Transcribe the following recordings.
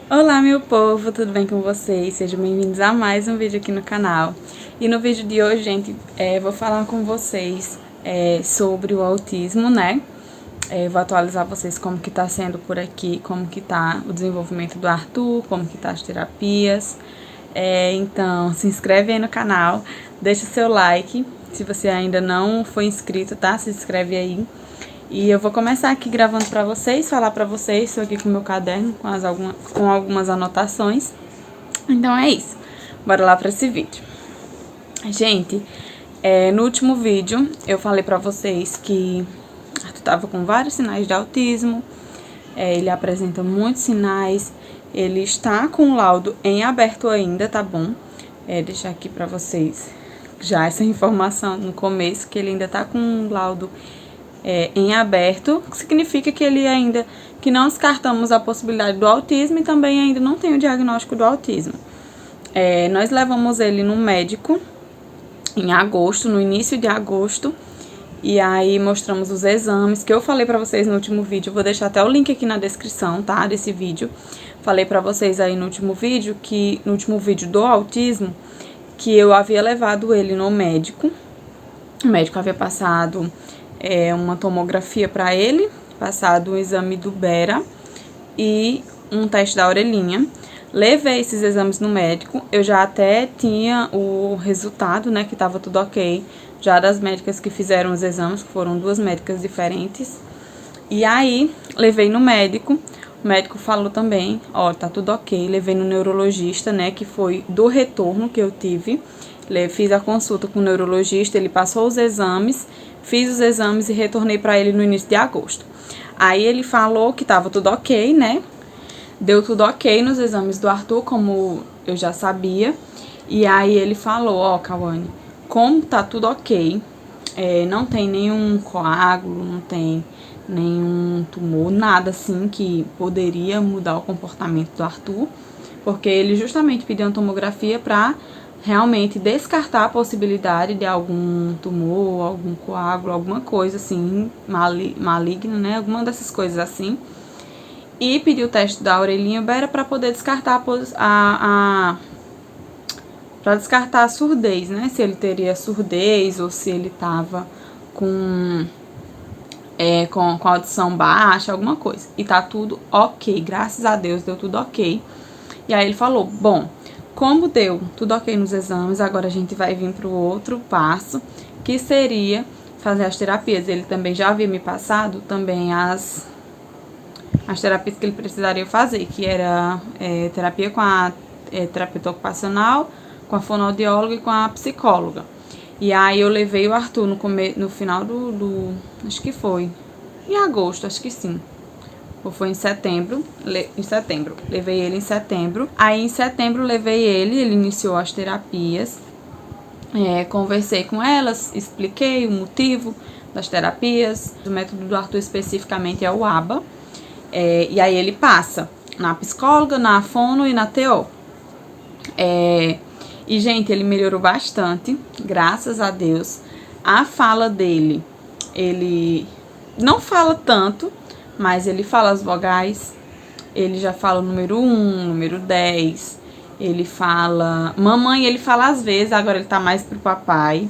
Olá, meu povo, tudo bem com vocês? Sejam bem-vindos a mais um vídeo aqui no canal. E no vídeo de hoje, gente, vou falar com vocês sobre o autismo, né? Vou atualizar vocês como que tá sendo por aqui, como que tá o desenvolvimento do Arthur, como que tá as terapias. Então, se inscreve aí no canal, deixa o seu like. Se você ainda não foi inscrito, tá? Se inscreve aí. E eu vou começar aqui gravando pra vocês, falar pra vocês, estou aqui com o meu caderno, com algumas anotações. Então é isso, bora lá pra esse vídeo. Gente, no último vídeo eu falei pra vocês que Arthur tava com vários sinais de autismo, ele apresenta muitos sinais, ele está com o laudo em aberto ainda, tá bom? Deixar aqui pra vocês já essa informação no começo, que ele ainda tá com um laudo em aberto, que significa que ele ainda, que não descartamos a possibilidade do autismo e também ainda não tem o diagnóstico do autismo. Nós levamos ele no médico em agosto, no início de agosto, e aí mostramos os exames que eu falei pra vocês no último vídeo. Eu vou deixar até o link aqui na descrição, tá, desse vídeo. Falei pra vocês aí no último vídeo, do autismo, que eu havia levado ele no médico. O médico havia passado uma tomografia para ele, passado um exame do Bera e um teste da orelhinha. Levei esses exames no médico, eu já até tinha o resultado, né, que tava tudo ok, já das médicas que fizeram os exames, que foram 2 médicas diferentes. E aí, levei no médico, o médico falou também, ó, tá tudo ok. Levei no neurologista, né, que foi do retorno que eu tive. Fiz a consulta com o neurologista, ele passou os exames, fiz os exames e retornei para ele no início de agosto. Aí ele falou que tava tudo ok, né? Deu tudo ok nos exames do Arthur, como eu já sabia. E aí ele falou, ó, Cauane, como tá tudo ok, não tem nenhum coágulo, não tem nenhum tumor, nada assim que poderia mudar o comportamento do Arthur, porque ele justamente pediu uma tomografia para realmente descartar a possibilidade de algum tumor, algum coágulo, alguma coisa assim, maligna, né? Alguma dessas coisas assim. E pediu o teste da orelhinha Bera para poder descartar para descartar a surdez, né? Se ele teria surdez ou se ele tava com a audição baixa, alguma coisa. E tá tudo ok, graças a Deus deu tudo ok. E aí ele falou, bom, como deu tudo ok nos exames, agora a gente vai vir para o outro passo, que seria fazer as terapias. Ele também já havia me passado também as terapias que ele precisaria fazer, que era terapia com a terapeuta ocupacional, com a fonoaudióloga e com a psicóloga. E aí eu levei o Arthur no final acho que foi em agosto, acho que sim. Ou foi em setembro, levei ele em setembro. Aí em setembro levei ele iniciou as terapias, conversei com elas, expliquei o motivo das terapias. O método do Arthur especificamente é o ABA, e aí ele passa na psicóloga, na fono e na TO. E gente, ele melhorou bastante, graças a Deus. A fala dele, ele não fala tanto, mas ele fala as vogais, ele já fala o número 1, número 10, ele fala mamãe, ele fala às vezes, agora ele tá mais pro papai.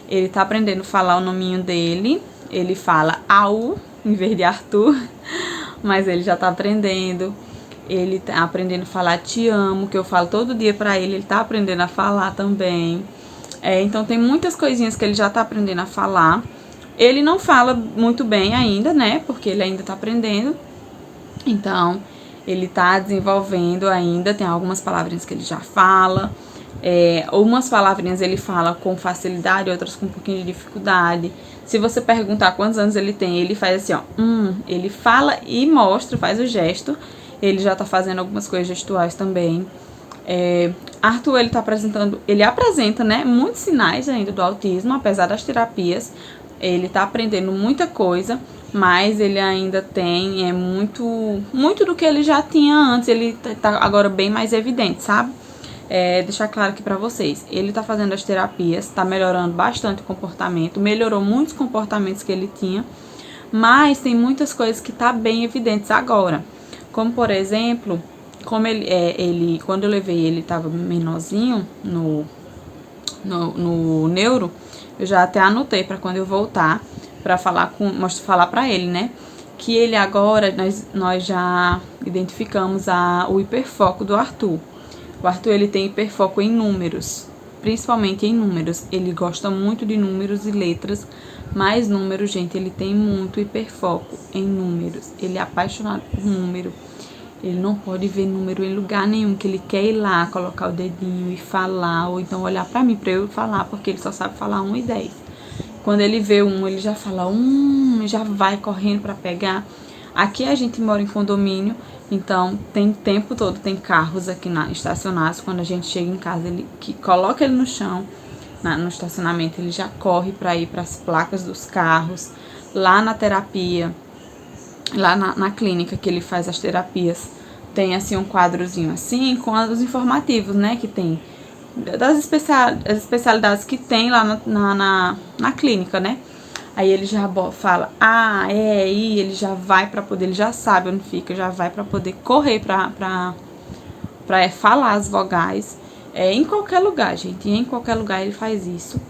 Ele tá aprendendo a falar o nominho dele, ele fala Au, em vez de Arthur, mas ele já tá aprendendo. Ele tá aprendendo a falar te amo, que eu falo todo dia pra ele, ele tá aprendendo a falar também. Então tem muitas coisinhas que ele já tá aprendendo a falar. Ele não fala muito bem ainda, né? Porque ele ainda tá aprendendo. Então, ele tá desenvolvendo ainda. Tem algumas palavrinhas que ele já fala. Algumas palavrinhas ele fala com facilidade, outras com um pouquinho de dificuldade. Se você perguntar quantos anos ele tem, ele faz assim, ó. Ele fala e mostra, faz o gesto. Ele já tá fazendo algumas coisas gestuais também. Arthur, ele apresenta, né, muitos sinais ainda do autismo, apesar das terapias. Ele tá aprendendo muita coisa, mas ele ainda tem muito do que ele já tinha antes. Ele tá agora bem mais evidente, sabe? Deixar claro aqui pra vocês, ele tá fazendo as terapias, tá melhorando bastante o comportamento, melhorou muitos comportamentos que ele tinha, mas tem muitas coisas que tá bem evidentes agora, como por exemplo, como quando eu levei ele tava menorzinho no neuro, eu já até anotei para quando eu voltar, para falar para ele, né? Que ele agora, nós já identificamos o hiperfoco do Arthur. O Arthur, ele tem hiperfoco em números, principalmente em números. Ele gosta muito de números e letras, mas números, gente, ele tem muito hiperfoco em números. Ele é apaixonado por número. Ele não pode ver número em lugar nenhum, que ele quer ir lá, colocar o dedinho e falar, ou então olhar pra mim pra eu falar, porque ele só sabe falar 1 e 10. Quando ele vê ele já fala já vai correndo pra pegar. Aqui a gente mora em condomínio, então tem tempo todo, tem carros aqui estacionados. Quando a gente chega em casa, ele coloca ele no chão, no estacionamento, ele já corre pra ir pras placas dos carros, lá na terapia. Lá na clínica que ele faz as terapias, tem assim um quadrozinho assim com os informativos, né, que tem das especialidades que tem lá na clínica, né. Aí ele já fala ele já vai para poder, ele já sabe onde fica, já vai para poder correr para falar as vogais, em qualquer lugar, gente, em qualquer lugar ele faz isso.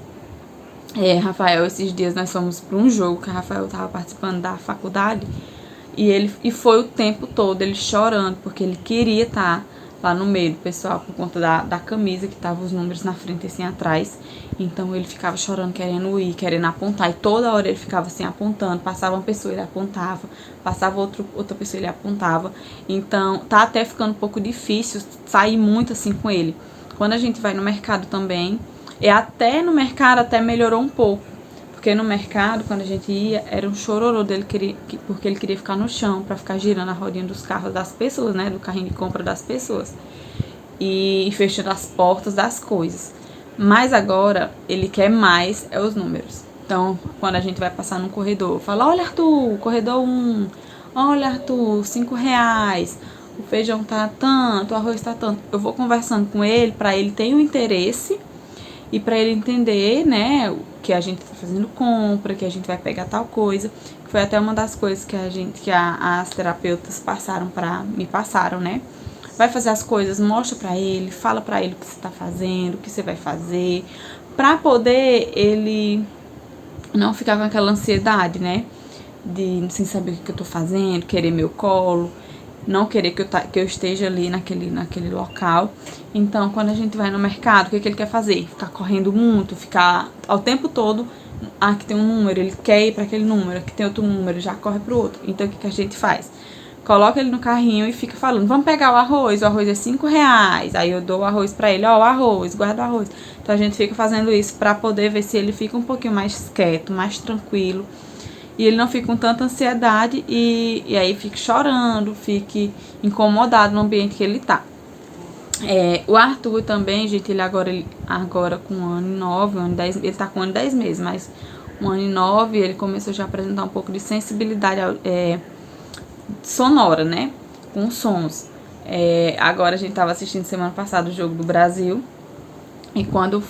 Rafael, esses dias nós fomos para um jogo que o Rafael tava participando da faculdade. E foi o tempo todo ele chorando, porque ele queria estar lá no meio do pessoal, por conta da camisa, que tava os números na frente, assim, atrás. Então, ele ficava chorando, querendo ir, querendo apontar. E toda hora ele ficava, assim, apontando. Passava uma pessoa, ele apontava. Passava outra pessoa, ele apontava. Então, tá até ficando um pouco difícil sair muito, assim, com ele. Quando a gente vai no mercado também, até no mercado até melhorou um pouco. Porque no mercado, quando a gente ia, era um chororô dele, porque ele queria ficar no chão, pra ficar girando a rodinha dos carros das pessoas, né? Do carrinho de compra das pessoas. E fechando as portas das coisas. Mas agora, ele quer mais os números. Então, quando a gente vai passar num corredor, fala, olha, Arthur, corredor 1. Olha, Arthur, R$5. O feijão tá tanto, o arroz tá tanto. Eu vou conversando com ele, pra ele ter um interesse. E para ele entender, né, que a gente tá fazendo compra, que a gente vai pegar tal coisa. Foi até uma das coisas que as terapeutas me passaram, né? Vai fazer as coisas, mostra para ele, fala para ele o que você tá fazendo, o que você vai fazer, para poder ele não ficar com aquela ansiedade, né? De sem saber o que eu tô fazendo, querer meu colo, não querer que eu esteja ali naquele local. Então, quando a gente vai no mercado, o que ele quer fazer? Ficar correndo muito, ficar ao tempo todo, aqui tem um número, ele quer ir para aquele número, aqui tem outro número, já corre pro outro. Então, o que a gente faz? Coloca ele no carrinho e fica falando, vamos pegar o arroz é R$5. Aí eu dou o arroz pra ele, o arroz, guarda o arroz. Então, a gente fica fazendo isso pra poder ver se ele fica um pouquinho mais quieto, mais tranquilo. E ele não fica com tanta ansiedade e aí fica chorando, fique incomodado no ambiente que ele tá. O Arthur também, gente, ele agora com 1 ano e 9, 1 ano e 10, ele tá com 1 ano e 10 meses, mas 1 ano e 9 ele começou já a apresentar um pouco de sensibilidade sonora, né? Com sons. Agora a gente tava assistindo semana passada o jogo do Brasil. E quando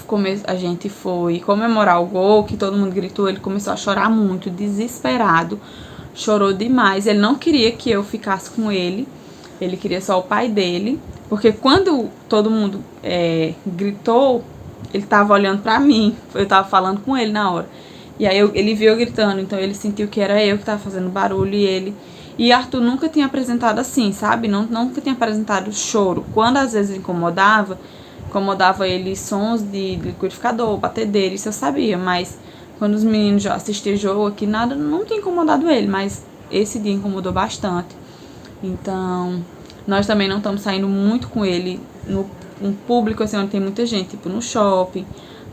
a gente foi comemorar o gol, que todo mundo gritou, ele começou a chorar muito, desesperado. Chorou demais. Ele não queria que eu ficasse com ele. Ele queria só o pai dele. Porque quando todo mundo gritou, ele tava olhando pra mim. Eu tava falando com ele na hora. E aí ele viu eu gritando, então ele sentiu que era eu que tava fazendo barulho E Arthur nunca tinha apresentado assim, sabe? Nunca tinha apresentado choro. Quando às vezes incomodava ele sons de liquidificador, batedeira, isso eu sabia, mas quando os meninos já assistiam jogo aqui, nada, não tinha incomodado ele, mas esse dia incomodou bastante. Então, nós também não estamos saindo muito com ele no público, assim, onde tem muita gente, tipo no shopping,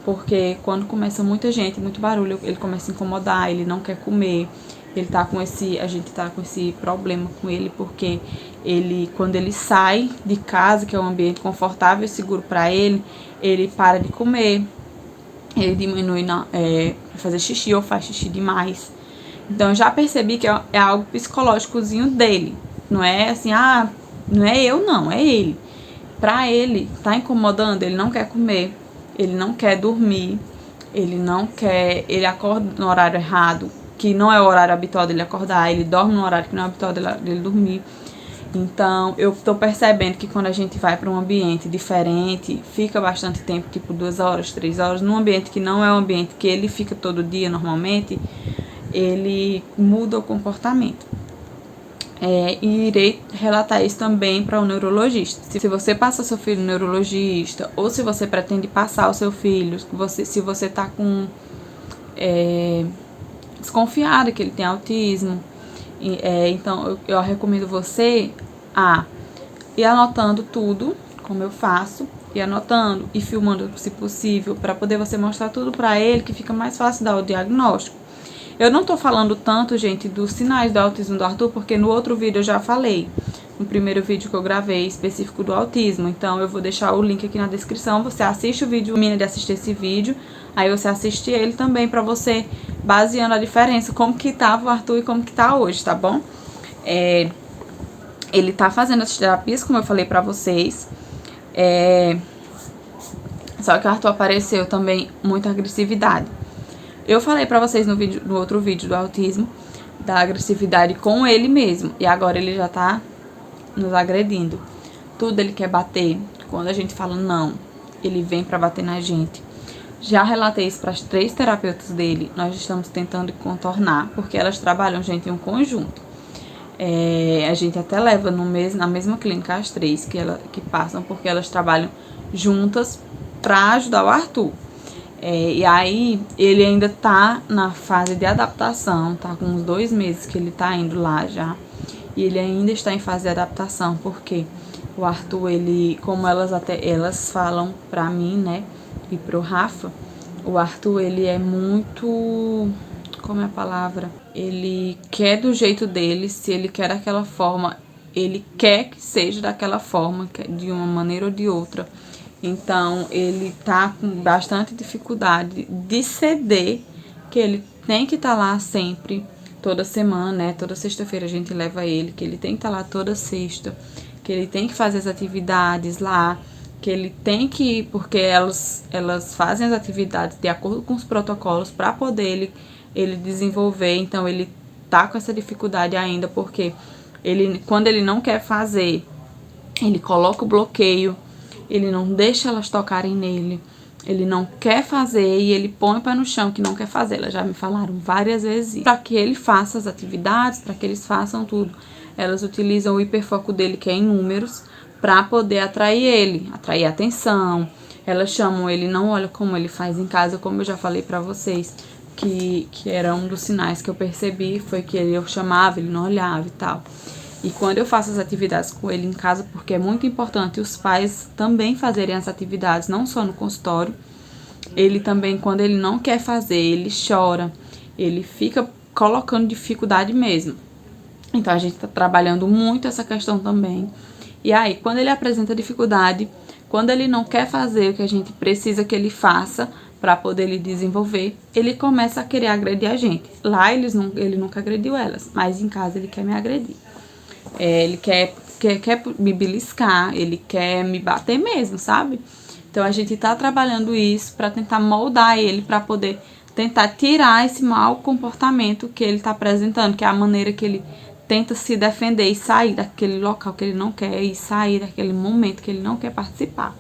porque quando começa muita gente, muito barulho, ele começa a incomodar, ele não quer comer. A gente tá com esse problema com ele, porque quando ele sai de casa, que é um ambiente confortável e seguro para ele para de comer, ele diminui pra fazer xixi ou faz xixi demais. Então eu já percebi que é algo psicológicozinho dele, não é assim, não é eu não, é ele. Pra ele, tá incomodando, ele não quer comer, ele não quer dormir, ele acorda no horário errado, que não é o horário habitual dele acordar, ele dorme no horário que não é habitual dele dormir. Então, eu tô percebendo que quando a gente vai para um ambiente diferente, fica bastante tempo, tipo 2 horas, 3 horas, num ambiente que não é um ambiente que ele fica todo dia normalmente, ele muda o comportamento. E irei relatar isso também para o neurologista. Se você passa seu filho no neurologista, ou se você pretende passar o seu filho, se você tá com desconfiada que ele tem autismo, então eu recomendo você a ir anotando tudo, como eu faço, e anotando e filmando se possível, para poder você mostrar tudo para ele, que fica mais fácil dar o diagnóstico. Eu não tô falando tanto, gente, dos sinais do autismo do Arthur, porque no outro vídeo eu já falei, no primeiro vídeo que eu gravei específico do autismo. Então eu vou deixar o link aqui na descrição, você assiste o vídeo, termina de assistir esse vídeo, aí você assiste ele também pra você, baseando a diferença, como que tava o Arthur e como que tá hoje, tá bom? Ele tá fazendo as terapias, como eu falei pra vocês, só que o Arthur apareceu também muita agressividade. Eu falei pra vocês no outro vídeo do autismo, da agressividade com ele mesmo. E agora ele já tá nos agredindo. Tudo ele quer bater. Quando a gente fala não, ele vem pra bater na gente. Já relatei isso para as 3 terapeutas dele. Nós estamos tentando contornar, porque elas trabalham, gente, em um conjunto. A gente até leva na mesma clínica as 3 que passam, porque elas trabalham juntas pra ajudar o Arthur. E aí, ele ainda tá na fase de adaptação, tá com uns 2 meses que ele tá indo lá já. E ele ainda está em fase de adaptação, porque o Arthur, ele, como elas falam pra mim, né, e pro Rafa, o Arthur, ele é muito, como é a palavra? Ele quer do jeito dele, se ele quer daquela forma, ele quer que seja daquela forma, de uma maneira ou de outra. Então, ele tá com bastante dificuldade de ceder, que ele tem que estar lá sempre, toda semana, né? Toda sexta-feira a gente leva ele, que ele tem que estar lá toda sexta, que ele tem que fazer as atividades lá, que ele tem que ir, porque elas fazem as atividades de acordo com os protocolos para poder ele desenvolver. Então, ele tá com essa dificuldade ainda, porque quando ele não quer fazer, ele coloca o bloqueio, ele não deixa elas tocarem nele, ele não quer fazer e ele põe o pé no chão que não quer fazer. Elas já me falaram várias vezes para que ele faça as atividades, para que eles façam tudo. Elas utilizam o hiperfoco dele, que é em números, para poder atrair a atenção. Elas chamam ele, não olha como ele faz em casa, como eu já falei para vocês, que era um dos sinais que eu percebi, foi que eu chamava, ele não olhava e tal. E quando eu faço as atividades com ele em casa, porque é muito importante os pais também fazerem as atividades, não só no consultório, ele também, quando ele não quer fazer, ele chora, ele fica colocando dificuldade mesmo. Então, a gente tá trabalhando muito essa questão também. E aí, quando ele apresenta dificuldade, quando ele não quer fazer o que a gente precisa que ele faça para poder ele desenvolver, ele começa a querer agredir a gente. Lá, ele nunca agrediu elas, mas em casa ele quer me agredir. Ele quer me beliscar, ele quer me bater mesmo, sabe? Então, a gente tá trabalhando isso para tentar moldar ele, para poder tentar tirar esse mau comportamento que ele tá apresentando, que é a maneira que ele tenta se defender e sair daquele local que ele não quer, e sair daquele momento que ele não quer participar.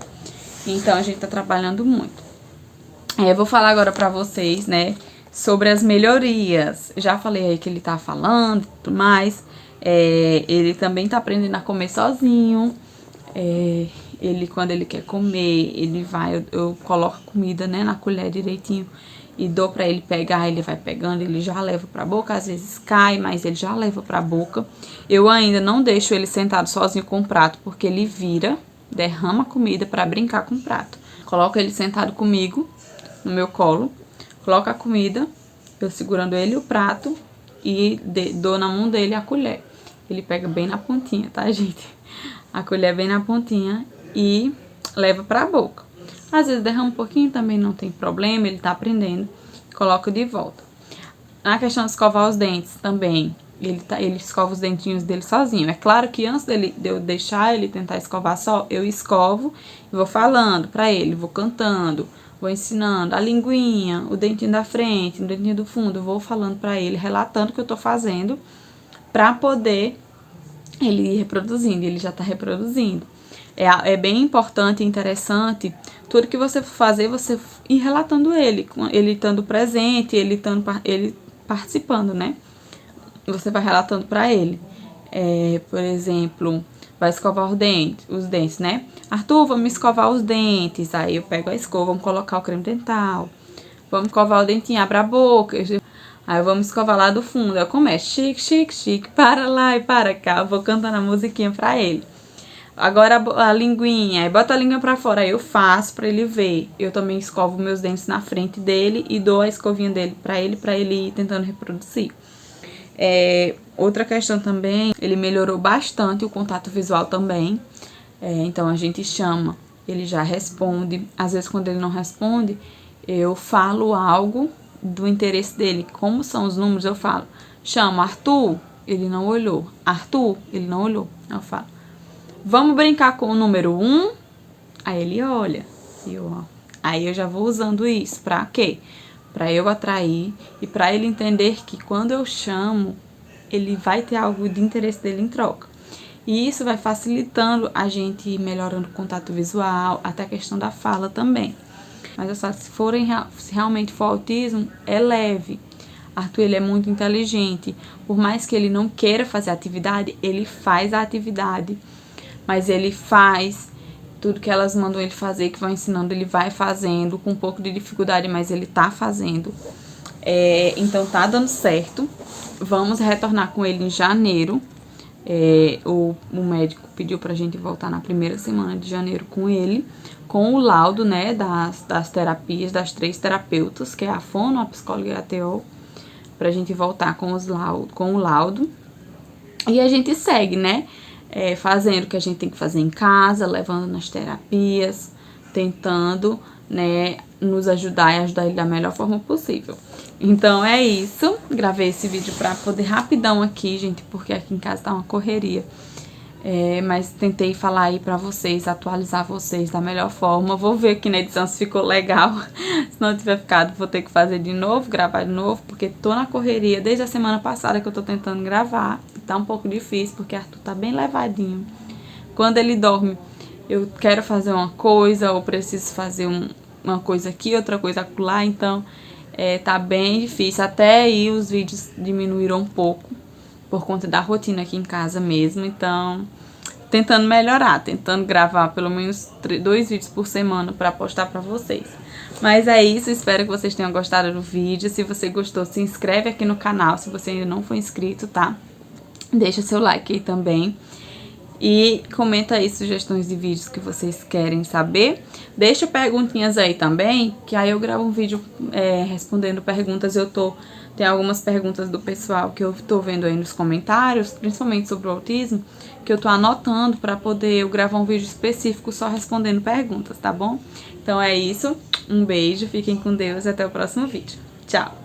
Então, a gente tá trabalhando muito. Eu vou falar agora pra vocês, né, sobre as melhorias. Já falei aí que ele tá falando e tudo mais. Ele também tá aprendendo a comer sozinho. Ele, quando ele quer comer, ele vai, eu coloco a comida, né, na colher direitinho e dou pra ele pegar, ele vai pegando, ele já leva pra boca, às vezes cai, mas ele já leva pra boca. Eu ainda não deixo ele sentado sozinho com o prato, porque ele vira, derrama a comida pra brincar com o prato. Coloco ele sentado comigo, no meu colo, coloco a comida, eu segurando ele o prato e dou na mão dele a colher. Ele pega bem na pontinha, tá, gente? A colher bem na pontinha e leva pra boca. Às vezes derrama um pouquinho, também não tem problema, ele tá aprendendo. Coloco de volta. Na questão de escovar os dentes também, ele escova os dentinhos dele sozinho. É claro que antes de eu deixar ele tentar escovar só, eu escovo e vou falando pra ele, vou cantando, vou ensinando a linguinha, o dentinho da frente, o dentinho do fundo, vou falando pra ele, relatando o que eu tô fazendo, pra poder ele ir reproduzindo, ele já tá reproduzindo. É bem importante e interessante tudo que você for fazer, você ir relatando ele estando presente, ele participando, né? Você vai relatando para ele. Por exemplo, vai escovar os dentes, né? Arthur, vamos escovar os dentes. Aí eu pego a escova, vamos colocar o creme dental. Vamos escovar o dentinho, abre a boca. Aí vamos escovar lá do fundo. Eu começo, chique, chique, chique, para lá e para cá. Eu vou cantando a musiquinha pra ele. Agora a linguinha, aí bota a língua pra fora, aí eu faço pra ele ver. Eu também escovo meus dentes na frente dele e dou a escovinha dele pra ele ir tentando reproduzir. Outra questão também, ele melhorou bastante o contato visual também. Então a gente chama, ele já responde. Às vezes quando ele não responde, eu falo algo do interesse dele. Como são os números, eu falo, chama Arthur, ele não olhou. Arthur, ele não olhou. Eu falo, vamos brincar com o número 1? Aí ele olha. Aí eu já vou usando isso. Pra quê? Pra eu atrair e pra ele entender que quando eu chamo, ele vai ter algo de interesse dele em troca. E isso vai facilitando a gente ir melhorando o contato visual, até a questão da fala também. Mas é só, se realmente for autismo, é leve. Arthur, ele é muito inteligente. Por mais que ele não queira fazer a atividade, ele faz a atividade. Mas ele faz tudo que elas mandam ele fazer, que vão ensinando, ele vai fazendo, com um pouco de dificuldade, mas ele tá fazendo. Então tá dando certo. Vamos retornar com ele em janeiro. O médico pediu pra gente voltar na primeira semana de janeiro com ele, com o laudo, né, das terapias, das 3 terapeutas, que é a fono, a psicóloga e a TO, pra gente voltar com o laudo. E a gente segue, né, fazendo o que a gente tem que fazer em casa, levando nas terapias, tentando, né, nos ajudar e ajudar ele da melhor forma possível. Então é isso, gravei esse vídeo pra poder rapidão aqui, gente, porque aqui em casa tá uma correria. Mas tentei falar aí pra vocês, atualizar vocês da melhor forma. Vou ver aqui na edição se ficou legal. Se não tiver ficado, vou ter que fazer de novo, gravar de novo, porque tô na correria desde a semana passada que eu tô tentando gravar. Tá um pouco difícil, porque Arthur tá bem levadinho. Quando ele dorme, eu quero fazer uma coisa, ou preciso fazer uma coisa aqui, outra coisa acolá, então tá bem difícil. Até aí os vídeos diminuíram um pouco, por conta da rotina aqui em casa mesmo, então tentando melhorar, tentando gravar pelo menos 2 vídeos por semana para postar para vocês. Mas é isso, espero que vocês tenham gostado do vídeo. Se você gostou, se inscreve aqui no canal, se você ainda não for inscrito, tá? Deixa seu like aí também. E comenta aí sugestões de vídeos que vocês querem saber. Deixa perguntinhas aí também, que aí eu gravo um vídeo respondendo perguntas. Tem algumas perguntas do pessoal que eu tô vendo aí nos comentários, principalmente sobre o autismo, que eu tô anotando pra poder eu gravar um vídeo específico só respondendo perguntas, tá bom? Então é isso, um beijo, fiquem com Deus e até o próximo vídeo. Tchau!